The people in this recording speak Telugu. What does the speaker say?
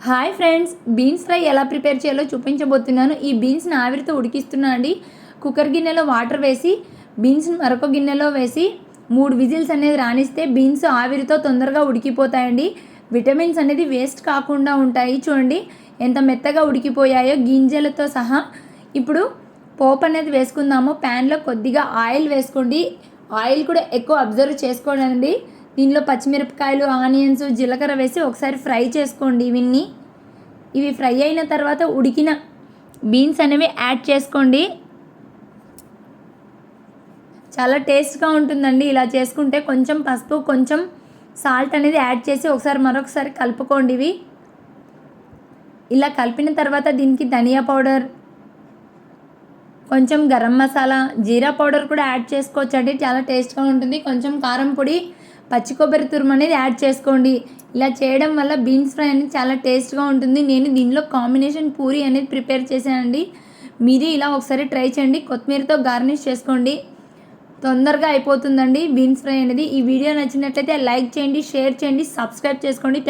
హాయ్ ఫ్రెండ్స్, బీన్స్ ఫ్రై ఎలా ప్రిపేర్ చేయాలో చూపించబోతున్నాను. ఈ బీన్స్ని ఆవిరితో ఉడికిస్తున్నా అండి. కుక్కర్ గిన్నెలో వాటర్ వేసి బీన్స్ని మరొక గిన్నెలో వేసి 3 విజిల్స్ అనేది రానిస్తే బీన్స్ ఆవిరితో తొందరగా ఉడికిపోతాయండి. విటమిన్స్ అనేది వేస్ట్ కాకుండా ఉంటాయి. చూడండి ఎంత మెత్తగా ఉడికిపోయాయో గింజలతో సహా. ఇప్పుడు పోపు అనేది వేసుకుందాము. ప్యాన్లో కొద్దిగా ఆయిల్ వేసుకోండి. ఆయిల్ కూడా ఎక్కువ అబ్జర్వ్ చేసుకోండి. దీనిలో పచ్చిమిరపకాయలు, ఆనియన్స్, జీలకర్ర వేసి ఒకసారి ఫ్రై చేసుకోండి. ఇవి ఫ్రై అయిన తర్వాత ఉడికిన బీన్స్ అనేవి యాడ్ చేసుకోండి. చాలా టేస్ట్గా ఉంటుందండి ఇలా చేసుకుంటే. కొంచెం పసుపు, కొంచెం సాల్ట్ అనేది యాడ్ చేసి మరొకసారి కలుపుకోండి. ఇవి ఇలా కలిపిన తర్వాత దీనికి ధనియా పౌడర్, కొంచెం గరం మసాలా, జీరా పౌడర్ కూడా యాడ్ చేసుకోవచ్చు అండి. చాలా టేస్ట్గా ఉంటుంది. కొంచెం కారం పొడి, పచ్చి కొబ్బరి తురుము అనేది యాడ్ చేసుకోండి. ఇలా చేయడం వల్ల బీన్స్ ఫ్రై అనేది చాలా టేస్ట్గా ఉంటుంది. నేను దీనిలో కాంబినేషన్ పూరి అనేది ప్రిపేర్ చేశానండి. మీరు ఇలా ఒకసారి ట్రై చేయండి. కొత్తిమీరతో గార్నిష్ చేసుకోండి. తొందరగా అయిపోతుందండి బీన్స్ ఫ్రై అనేది. ఈ వీడియో నచ్చినట్లయితే లైక్ చేయండి, షేర్ చేయండి, సబ్స్క్రైబ్ చేసుకోండి.